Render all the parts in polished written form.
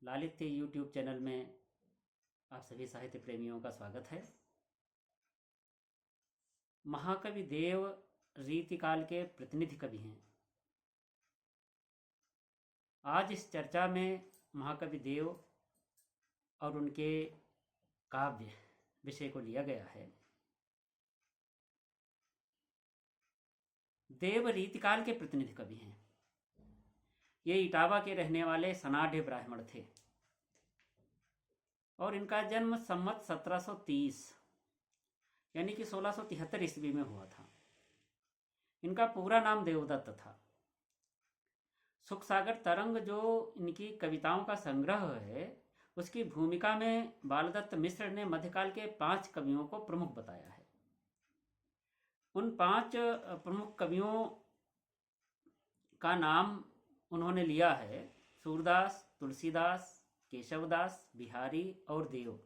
लालित्य YouTube channel में आप सभी साहित्य प्रेमियों का स्वागत है। महाकवि देव रीतिकाल के प्रतिनिधि कवि हैं। आज इस चर्चा में महाकवि देव और उनके काव्य विषय को लिया गया है। देव रीतिकाल के प्रतिनिधि कवि हैं। ये इटावा के रहने वाले सनाढ़ ब्राह्मण थे और इनका जन्म संवत 1730 यानी कि 1673 ईस्वी में हुआ था। इनका पूरा नाम देवदत्त था। सुखसागर तरंग जो इनकी कविताओं का संग्रह है, उसकी भूमिका में बालदत्त मिश्र ने मध्यकाल के 5 कवियों को प्रमुख बताया है। उन 5 प्रमुख कवियों का नाम उन्होंने लिया है सूरदास, तुलसीदास, केशवदास, बिहारी और देव।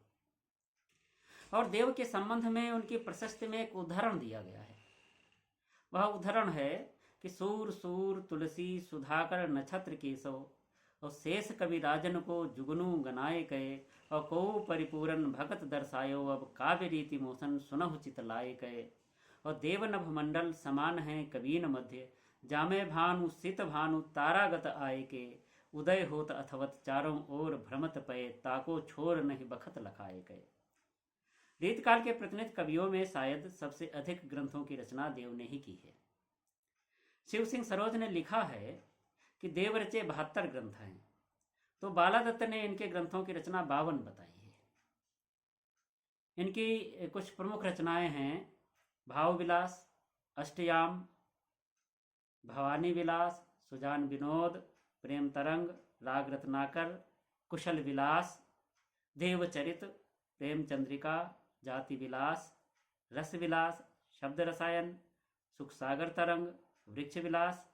और देव के संबंध में उनकी प्रशस्ति में एक उदाहरण दिया गया है। वह उदाहरण है कि सूर सूर तुलसी सुधाकर नक्षत्र केशव और शेष कवि राजन को जुगनू गनाए कहे और को परिपूरन भगत दर्शायो अब काव्य रीति मोशन सुनहु चित लाए कहे और देवनभ मंडल समान है कबीन मध्य जामे भानु सित भानु तारागत आए के उदय होत अथवत चारों ओर भ्रमत पये ताको छोर नहीं बखत लखाए गए। रीतकाल के प्रतिनिधि कवियों में शायद सबसे अधिक ग्रंथों की रचना देव ने ही की है। शिव सिंह सरोज ने लिखा है कि देव रचे 72 ग्रंथ हैं, तो बालादत्त ने इनके ग्रंथों की रचना 52 बताई है। इनकी कुछ प्रमुख रचनाएं हैं भाव विलास, अष्टयाम, भवानी विलास, सुजान विनोद, प्रेम तरंग, राग रत्नाकर, कुशल विलास, देवचरित, प्रेम चंद्रिका, जाति विलास, रस विलास, शब्द रसायन, सुखसागर तरंग, वृक्ष विलास,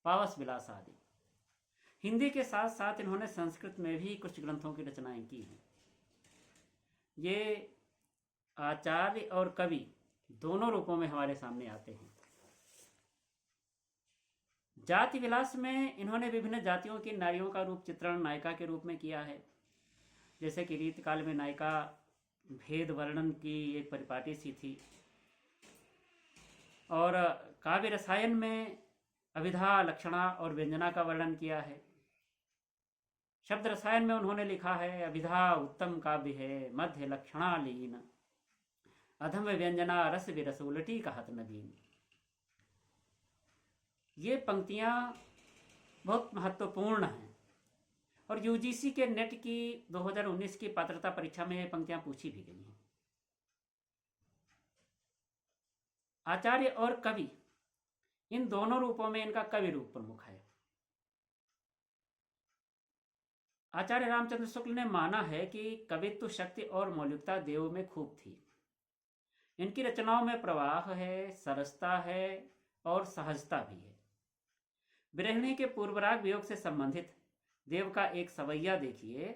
पावस विलास आदि। हिंदी के साथ साथ इन्होंने संस्कृत में भी कुछ ग्रंथों की रचनाएं की हैं। ये आचार्य और कवि दोनों रूपों में हमारे सामने आते हैं। जाति विलास में इन्होंने विभिन्न जातियों की नारियों का रूप चित्रण नायिका के रूप में किया है। जैसे कि रीतकाल में नायिका भेद वर्णन की एक परिपाटी सी थी। और काव्य रसायन में अभिधा, लक्षणा और व्यंजना का वर्णन किया है। शब्द रसायन में उन्होंने लिखा है अभिधा उत्तम काव्य है मध्य लक्षणा लीन अधम व्यंजना रस विरस उलटी कहत नवीन। ये पंक्तियां बहुत महत्वपूर्ण हैं और यूजीसी के नेट की 2019 की पात्रता परीक्षा में ये पंक्तियां पूछी भी गई हैं। आचार्य और कवि इन दोनों रूपों में इनका कवि रूप प्रमुख है। आचार्य रामचंद्र शुक्ल ने माना है कि कवित्व शक्ति और मौलिकता देव में खूब थी। इनकी रचनाओं में प्रवाह है, सरसता है और सहजता भी है। बिरहणी के पूर्वराग वियोग से संबंधित देव का एक सवैया देखिए,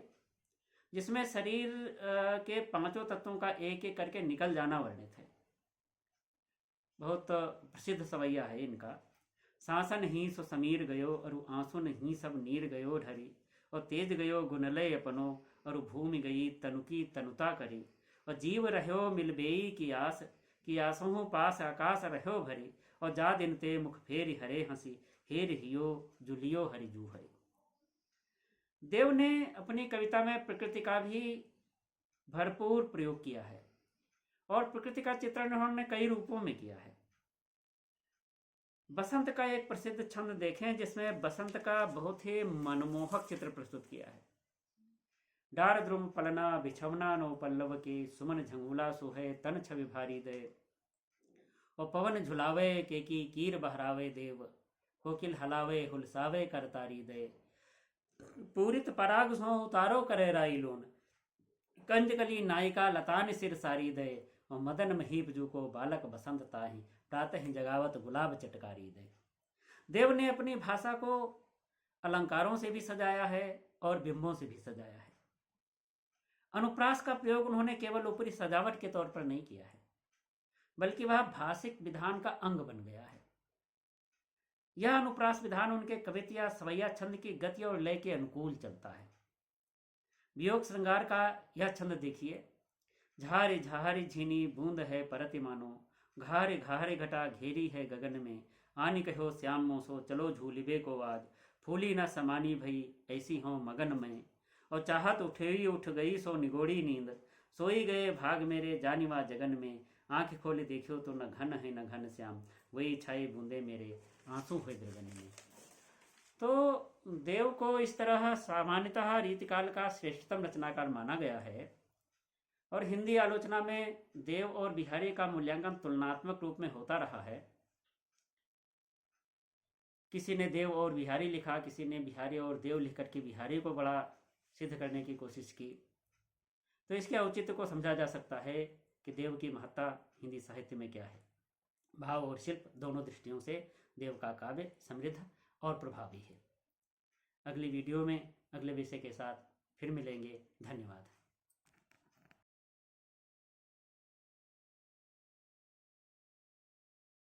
जिसमें शरीर के 5 तत्वों का एक एक करके निकल जाना वर्णित है। बहुत प्रसिद्ध सवैया है इनका। सांसन ही सो समीर गयो और आंसुन ही सब नीर गयो ढरी और तेज गयो गुनलय अपनो और भूमि गई तनुकी तनुता करी और जीव रहो मिलबेई की आसों पास आकाश रहो भरी और जा दिन ते मुख फेरी हरे हंसी हेर हियो जुलियो हरि जू हरि। देव ने अपनी कविता में प्रकृति का भी भरपूर प्रयोग किया है और प्रकृति का चित्रण उन्होंने कई रूपों में किया है। बसंत का एक प्रसिद्ध छंद देखें जिसमें बसंत का बहुत ही मनमोहक चित्र प्रस्तुत किया है। डार द्रुम पलना बिछवना नो पल्लव के सुमन झंगुला सुहे तन छवि भारी दे और पवन झुलावे के की कीर बहरावे देव कोकिल हलावे हुलसावे करतारी दे पूरित पराग सो उतारो करे राई लोन कंजकली नायिका लतान सिर सारी दे और मदन महीप जू को बालक बसंत ताही प्रातः जगावत गुलाब चटकारी दे। देव ने अपनी भाषा को अलंकारों से भी सजाया है और बिंबों से भी सजाया है। अनुप्रास का प्रयोग उन्होंने केवल ऊपरी सजावट के तौर पर नहीं किया है, बल्कि वह भाषिक विधान का अंग बन गया है। यह अनुप्रास विधान उनके कविता सवैया छंद की गति और लय के अनुकूल चलता है। वियोग श्रृंगार का यह छंद देखिए। झारे झारे झीनी बूंद है परति मानो, घारे घारे घटा घेरी है गगन में, आनी कहो श्याम मोसो चलो झूलिबे को आज, फूली न समानी भई ऐसी हो मगन में। और चाहत उठेई उठ गई सो निगोड़ी नींद, सोई गए भाग मेरे जानिवा जगन में, आंख खोले देखियो तो न घन है न घन श्याम, वही छाए बूंदे मेरे आंसू हुए गगन में। तो देव को इस तरह सामान्यतः रीतिकाल का श्रेष्ठतम रचनाकार माना गया है, और हिंदी आलोचना में देव और बिहारी का मूल्यांकन तुलनात्मक रूप में होता रहा है। किसी ने देव और बिहारी लिखा, किसी ने बिहारी और देव लिख करके बिहारी को बड़ा सिद्ध करने की कोशिश की। तो इसके औचित्य को समझा जा सकता है कि देव की महत्ता हिंदी साहित्य में क्या है। भाव और शिल्प दोनों दृष्टियों से देव का काव्य समृद्ध और प्रभावी है। अगली वीडियो में अगले विषय के साथ फिर मिलेंगे। धन्यवाद।